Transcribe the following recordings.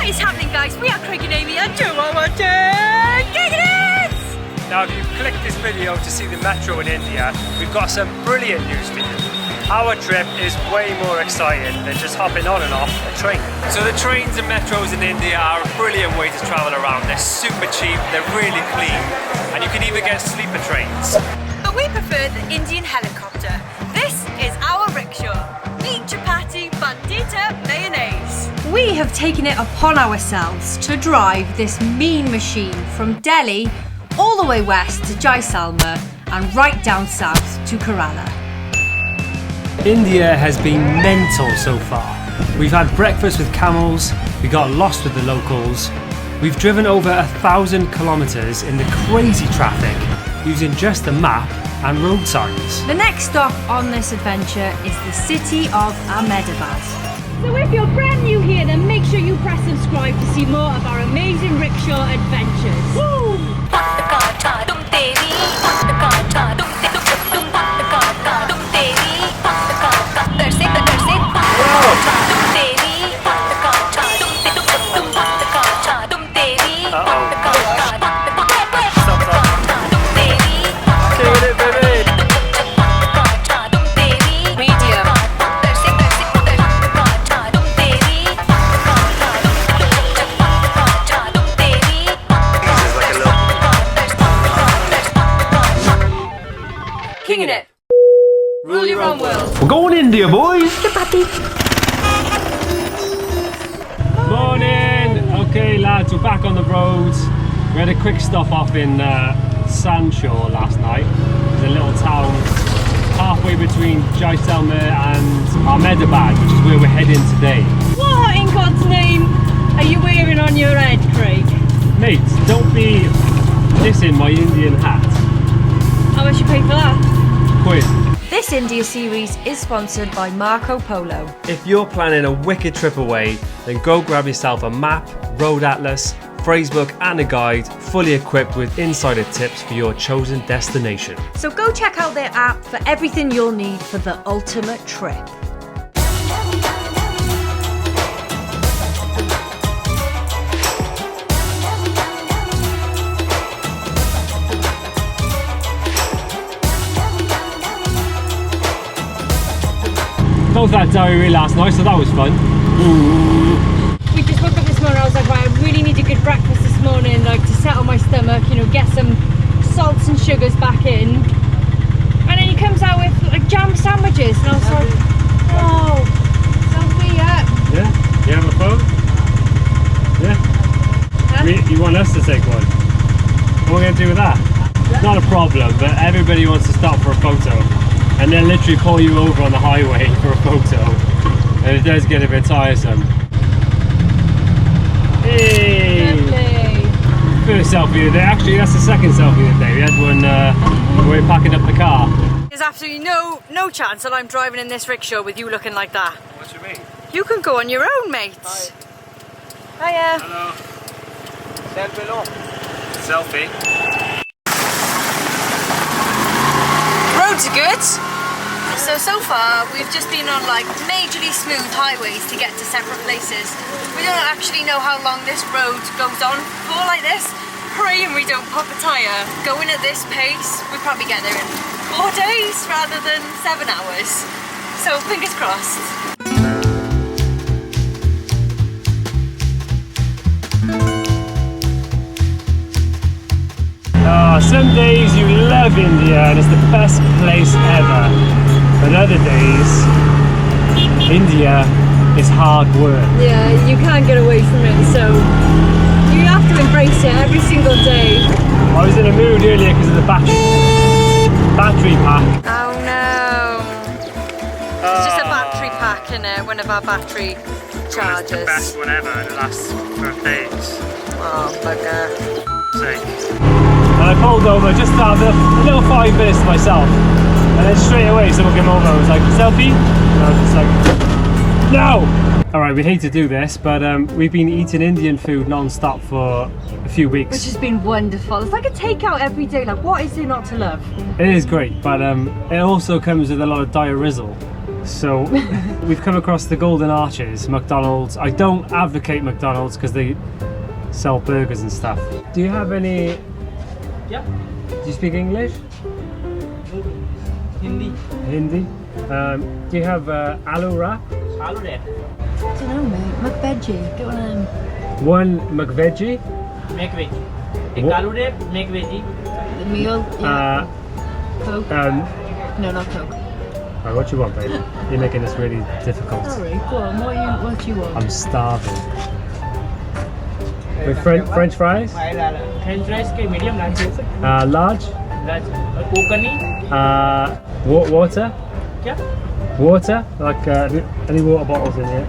What is happening, guys? We are Craig and Amy and Joe Giggles! Now if you click this video to see the metro in India, we've got some brilliant news for you. Our trip is way more exciting than just hopping on and off a train. So the trains and metros in India are a brilliant way to travel around. They're super cheap, they're really clean, and you can even get sleeper trains. But we prefer the Indian helicopter. This is our rickshaw. Meat chapati, bandita, mayonnaise. We have taken it upon ourselves to drive this mean machine from Delhi all the way west to Jaisalmer and right down south to Kerala. India has been mental so far. We've had breakfast with camels, we got lost with the locals, we've driven over 1,000 kilometers in the crazy traffic using just a map and road signs. The next stop on this adventure is the city of Ahmedabad. So if you're brand new here, then make sure you press subscribe to see more of our amazing rickshaw adventures. Woo! Kinging it. Rule your own world. We're going India, boys! Morning! Okay lads, we're back on the road. We had a quick stop off in Sandshore last night. It's a little town halfway between Jaisalmer and Ahmedabad, which is where we're heading today. What in God's name are you wearing on your head, Craig? Mate, don't be dissing my Indian hat. How much you pay for that? Quiz. This India series is sponsored by Marco Polo. If you're planning a wicked trip away, then go grab yourself a map, road atlas, phrasebook and a guide fully equipped with insider tips for your chosen destination. So go check out their app for everything you'll need for the ultimate trip. Both had diarrhea last night, so that was fun. We just woke up this morning, I was like, right, I really need a good breakfast this morning, like to settle my stomach, you know, get some salts and sugars back in. And then he comes out with like jam sandwiches, and I was like, oh, selfie, yeah. Yeah? You have a phone? Yeah? Huh? You want us to take one? What are we going to do with that? It's not a problem, but everybody wants to stop for a photo. And they'll literally pull you over on the highway for a photo. And it does get a bit tiresome. Hey! Lovely. First selfie of the day. Actually, that's the second selfie of the day. We had one when we were packing up the car. There's absolutely no chance that I'm driving in this rickshaw with you looking like that. What do you mean? You can go on your own, mate. Hi. Hiya. Hello. Selfie long. Selfie. Roads are good. So far we've just been on like majorly smooth highways to get to separate places. We don't actually know how long this road goes on for like this. Praying we don't pop a tyre. Going at this pace, we'd probably get there in 4 days rather than 7 hours. So fingers crossed. Some days you love India and it's the best place ever. But other days, India is hard work. Yeah, you can't get away from it, so you have to embrace it every single day. I was in a mood earlier because of the battery pack. Oh no. It's just a battery pack, innit? One of our battery chargers. It's the best one ever and it lasts for days. Oh bugger. And I pulled over just to have a little 5 minutes to myself. And then straight away someone came over and was like, selfie? And I was just like, no! Alright, we hate to do this, but we've been eating Indian food non-stop for a few weeks. Which has been wonderful. It's like a takeout every day. Like, what is there not to love? It is great, but it also comes with a lot of diarrhea. So we've come across the Golden Arches, McDonald's. I don't advocate McDonald's because they sell burgers and stuff. Do you have any? Yeah. Do you speak English? Hindi. Hindi. Do you have aloo wrap? Aloo wrap. I don't know, mate. McVeggie. Get one of them. One McVeggie. Make veggie. Ek What? aloo wrap, make veggie. The meal. Yeah. Coke. No, not Coke. Oh, what do you want, babe? You're making this really difficult. Sorry, go on. What do you want? I'm starving. With French fries? French fries ke medium large. Large? Large. Coke nahi? Water? Kya? Water? Like any water bottles in here?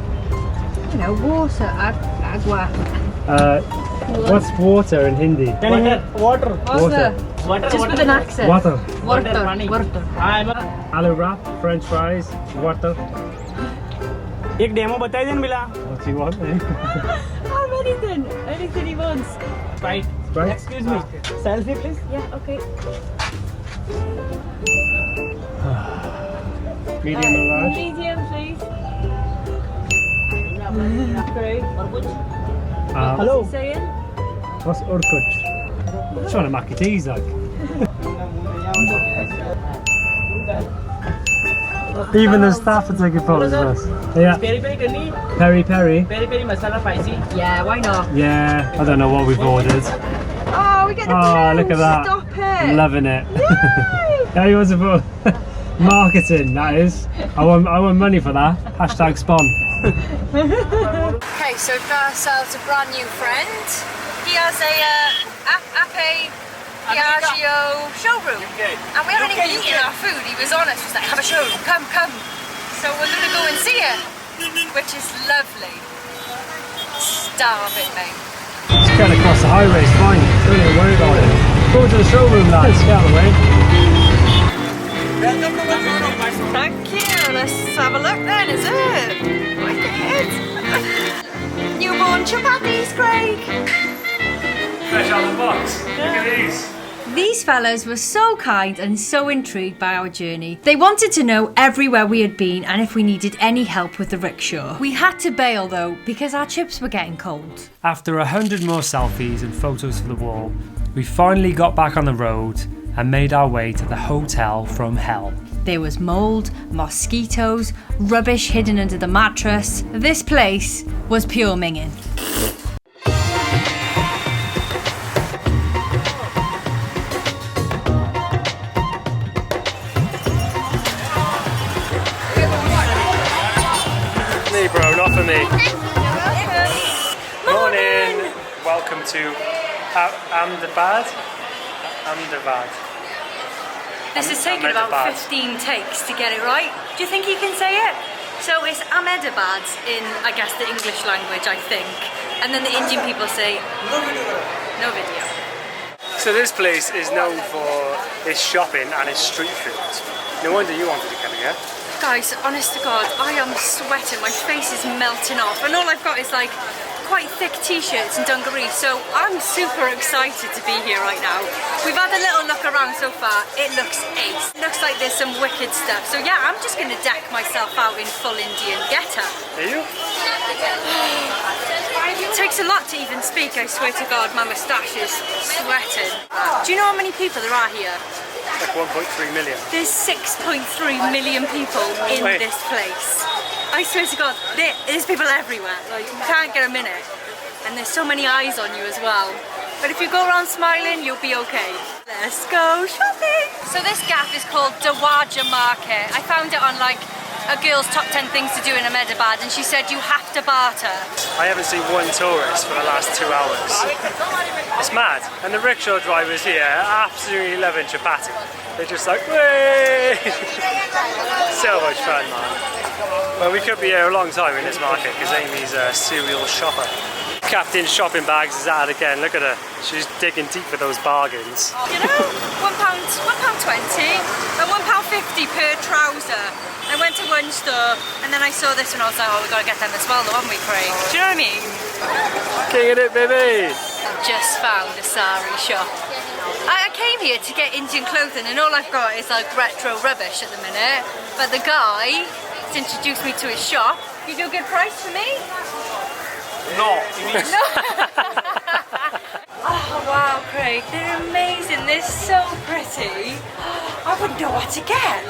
You know, water. Agua. What's water in Hindi? Water. Water. Water. Just with an accent. Water. Water. Pani. Water. Aloo wrap, French fries, water. एक demo बताई then मिला. What do you want? Anything he wants. Sprite. Sprite? Excuse me. Selfie please. Yeah, okay. Medium or large? Medium, please. Great. Hello. Saying? What's urkuch? I'm trying to make it easy like. Even the staff are taking photos of us. Yeah. Peri peri करनी. Peri peri. Peri peri masala spicy. Yeah, why not? Yeah. I don't know what we've ordered. Oh, we get the Oh, look at that. Stop it. Loving it. How you want to put marketing, that is. I want money for that. Hashtag spawn. Okay, so we've got ourselves a brand new friend. He has a Piaggio showroom. And we haven't even eaten our food. He was honest, he was like, have a showroom, come. So we're going to go and see it, which is lovely. Starving, mate. Just get across the highway, it's fine. Don't even worry about it. Go to the showroom, lads. Get out of the way. Thank you. Let's have a look then, is it? Look at it. Newborn chapatis, Craig. Fresh out of the box. Look at these. These fellas were so kind and so intrigued by our journey. They wanted to know everywhere we had been and if we needed any help with the rickshaw. We had to bail though because our chips were getting cold. After 100 more selfies and photos for the wall, we finally got back on the road and made our way to the hotel from hell. There was mould, mosquitoes, rubbish hidden under the mattress. This place was pure minging. Bro, not for me. Morning. Welcome to Ahmedabad. This has taken about 15 takes to get it right. Do you think you can say it? So it's Ahmedabad in, I guess, the English language, I think. And then the Indian people say, no video. So this place is known for its shopping and its street food. No wonder you wanted to come here. Guys, honest to God, I am sweating. My face is melting off. And all I've got is like quite thick t-shirts and dungarees. So I'm super excited to be here right now. We've had a little look around so far. It looks ace. It looks like there's some wicked stuff. So yeah, I'm just going to deck myself out in full Indian getup. Are you? It takes a lot to even speak, I swear to God, my moustache is sweating. Do you know how many people there are here? Like 1.3 million. There's 6.3 million people in this place. I swear to God, there's people everywhere. Like, you can't get a minute. And there's so many eyes on you as well. But if you go around smiling, you'll be okay. Let's go shopping! So this gaff is called Dawaja Market. I found it on like a girl's top 10 things to do in Ahmedabad, and she said you have to barter. I haven't seen one tourist for the last 2 hours. It's mad. And the rickshaw drivers here are absolutely loving chapati. They're just like, way! So much fun, man. Well, we could be here a long time in this market because Amy's a serial shopper. Captain's shopping bags is at it again. Look at her. She's digging deep for those bargains. You know, £1.20 and £1.50 per trouser. I went to one store and then I saw this and I was like, oh, we gotta get them as well, haven't we, Craig? Do you know what I mean? King of it, baby! Just found a sari shop. I came here to get Indian clothing and all I've got is like retro rubbish at the minute. But the guy He's introduced me to his shop. You do a good price for me? No. No. Oh wow, Craig, they're amazing. They're so pretty. I wouldn't know what to get.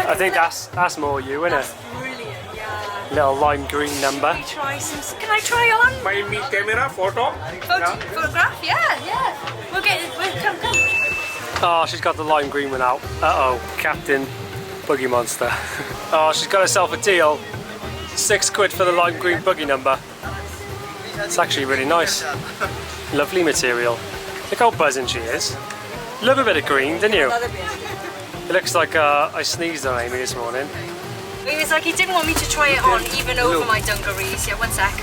I think that's more you, isn't it? That's brilliant, yeah. Little lime green number. Can we try some? Can I try on? My me camera photo. Photograph? Yeah. We'll get it. Come. Oh, she's got the lime green one out. Uh-oh, Captain Boogie Monster. Oh, she's got herself a deal. £6 for the lime green boogie number. It's actually really nice. Lovely material. Look how buzzing she is. Love a bit of green, didn't you? It looks like I sneezed on Amy this morning. It was like he didn't want me to try it on even over my dungarees. Yeah, one sec.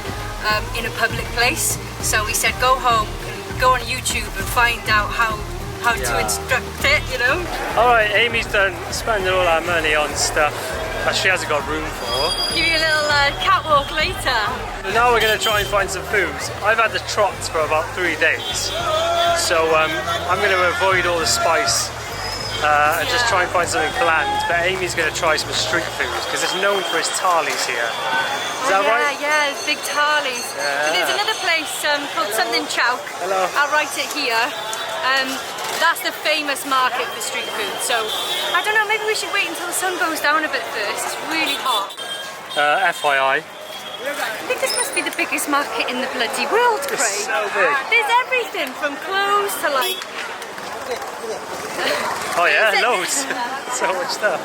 In a public place. So he said go home and go on YouTube and find out how to instruct it, you know? Alright, Amy's done spending all our money on stuff that she hasn't got room for. Give you a little catwalk later. So now we're going to try and find some foods. I've had the trots for about 3 days. So I'm going to avoid all the spice and just try and find something bland. But Amy's going to try some street foods because it's known for its tarlies here. Is that right? Yeah, big tarlies. Yeah. But there's another place called something Chowk. Hello. I'll write it here. That's the famous market for street food. So I don't know, maybe we should wait until the sun goes down a bit first. It's really hot. FYI. I think this must be the biggest market in the bloody world, Craig. It's so big. There's everything from clothes to like... Oh yeah, loads. So much stuff.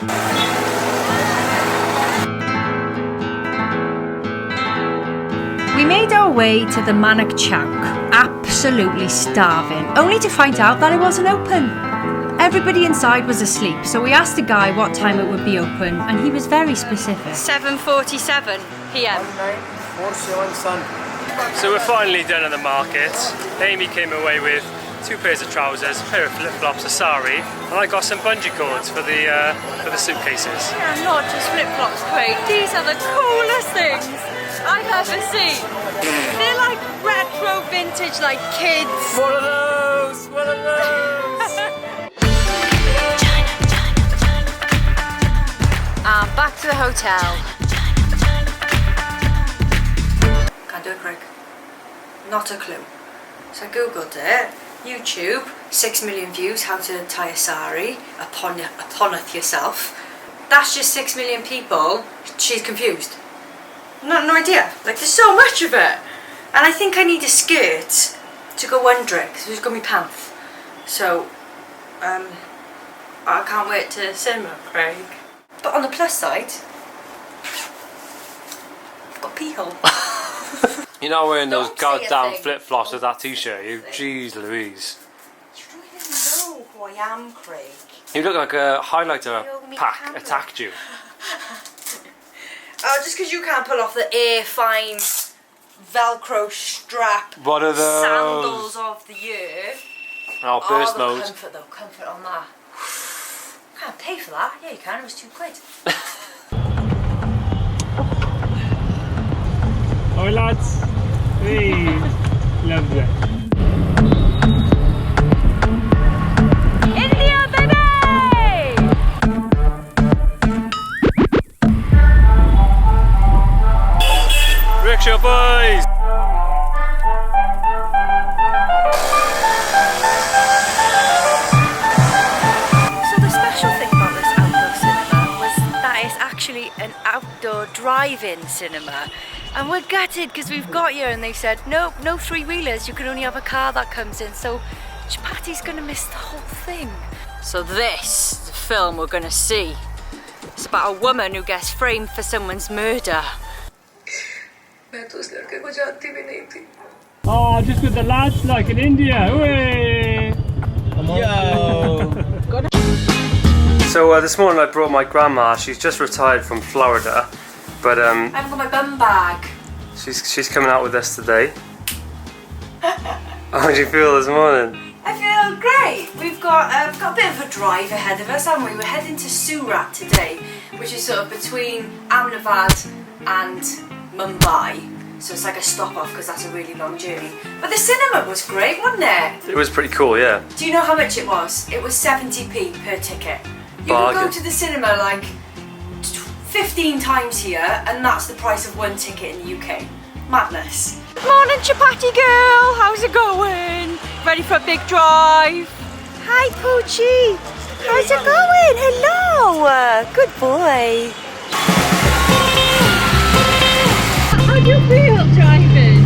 We made our way to the Manak Chowk, absolutely starving, only to find out that it wasn't open. Everybody inside was asleep, so we asked the guy what time it would be open, and he was very specific. 7:47 p.m. 1947 son. So we're finally done at the market. Amy came away with 2 pairs of trousers, a pair of flip-flops, a sari, and I got some bungee cords for the suitcases. Yeah, not just flip-flops, Craig. These are the coolest things I've ever seen. They're like retro vintage, like kids. One of those! One of those! Back to the hotel. Can't do it, Craig. Not a clue. So I googled it. YouTube, 6 million views, how to tie a sari, uponeth yourself. That's just 6 million people. She's confused. No idea. Like, there's so much of it. And I think I need a skirt to go under it, because it's got me pants. So, I can't wait to cinema, Craig. But on the plus side, I've got a pee hole. You're not wearing those Don't say a goddamn thing. flip-flops with that t-shirt, you. Jeez Louise. You don't even know who I am, Craig. You look like a highlighter Show me pack camera. attacked you. Oh, just because you can't pull off the air-fine Velcro strap What are those? sandals of the year. Oh, burst the mode. comfort though, comfort on that. Can't pay for that. Yeah, you can. It was £2. Oh lads, hey, lovely. India, baby! Rickshaw boys! So the special thing about this outdoor cinema was that it's actually an outdoor drive-in cinema. And we're gutted because we've got here and they've said, nope, no 3-wheelers, you can only have a car that comes in. So Patty's going to miss the whole thing. So this is the film we're going to see. It's about a woman who gets framed for someone's murder. Oh, just with the lads like in India. Hooray! So this morning I brought my grandma. She's just retired from Florida, but I haven't got my bum bag. she's coming out with us today. How do you feel this morning? I feel great. We've got a bit of a drive ahead of us, haven't we? We're heading to Surat today, which is sort of between Ahmedabad and Mumbai. So it's like a stop off because that's a really long journey. But the cinema was great, wasn't it? It was pretty cool, yeah. Do you know how much it was? It was 70p per ticket. You could Bargain. go to the cinema like 15 times here, and that's the price of one ticket in the UK. Madness. Morning, Chapati girl. How's it going? Ready for a big drive? Hi, Poochie. How's it going? Hello. Good boy. How do you feel driving?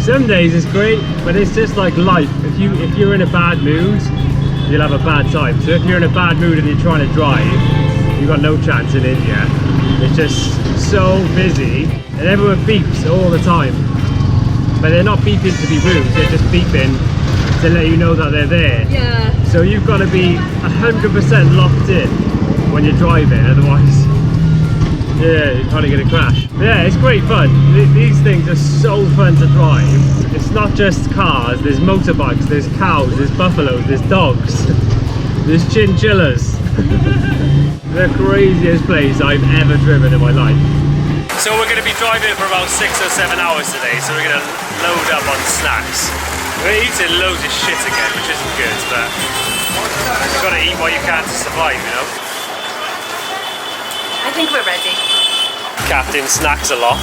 Some days it's great, but it's just like life. If you're in a bad mood, you'll have a bad time. So if you're in a bad mood and you're trying to drive, you've got no chance in India. It's just so busy and everyone beeps all the time. But they're not beeping to be rude, they're just beeping to let you know that they're there. Yeah. So you've got to be 100% locked in when you're driving, otherwise you're probably going to crash. Yeah, it's great fun. These things are so fun to drive. It's not just cars, there's motorbikes, there's cows, there's buffaloes, there's dogs, there's chinchillas. The craziest place I've ever driven in my life. So we're going to be driving for about 6 or 7 hours today, so we're going to load up on snacks. We're eating loads of shit again, which isn't good, but you've got to eat what you can to survive, you know? I think we're ready. Captain snacks a lot.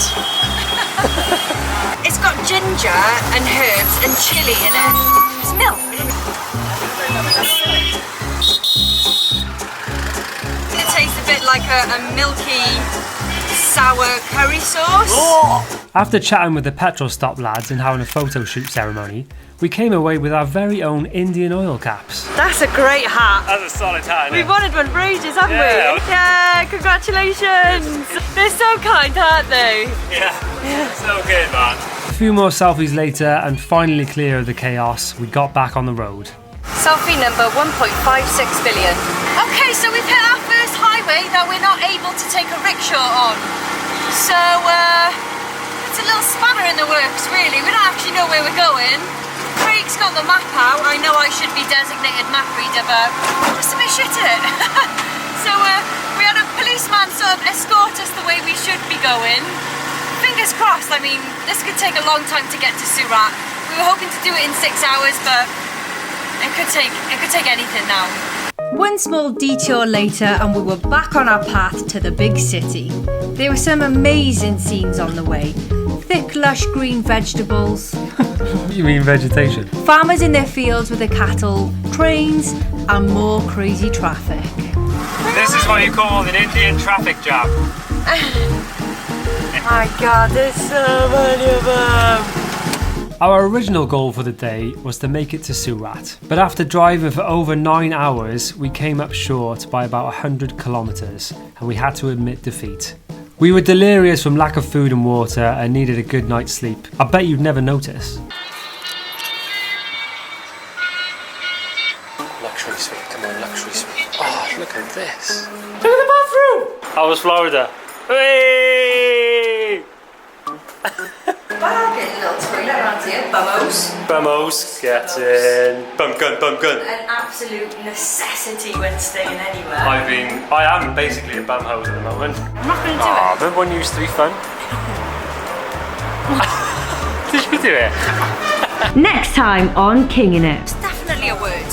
It's got ginger and herbs and chilli in it. It's milk. It tastes a bit like a milky, sour curry sauce. After chatting with the petrol stop lads and having a photo shoot ceremony, we came away with our very own Indian oil caps. That's a great hat. That's a solid hat, isn't it? We've wanted one for ages, haven't Yeah. we? Yeah, congratulations. They're so kind, aren't they? Yeah. So good, man. A few more selfies later, and finally clear of the chaos, we got back on the road. Selfie number 1.56 billion. Okay, so we've hit our first highway that we're not able to take a rickshaw on. So, it's a little spanner in the works, really. We don't actually know where we're going. Craig's got the map out. I know I should be designated map reader, but I'm just a bit shit at it. So we had a policeman sort of escort us the way we should be going. Fingers crossed. I mean, this could take a long time to get to Surat. We were hoping to do it in 6 hours, but it could take anything now. One small detour later and we were back on our path to the big city. There were some amazing scenes on the way. Thick, lush green vegetables. You mean vegetation? Farmers in their fields with their cattle, trains, and more crazy traffic. This is what you call an Indian traffic jam. My God, there's so many of them. Our original goal for the day was to make it to Surat, but after driving for over 9 hours, we came up short by about 100 kilometres and we had to admit defeat. We were delirious from lack of food and water and needed a good night's sleep. I bet you'd never notice. Luxury suite, come on, luxury suite. Oh, look at this. Look at the bathroom! How was Florida? Hey! Wow, get a little toilet around here, bummos. Bummos, get in. Bum gun, bum gun. An absolute necessity when staying anywhere. I am basically a bum hose at the moment. I'm not going to do it. Remember when you used to be fun? Did you do it? Next time on Kinging It. It's definitely a word.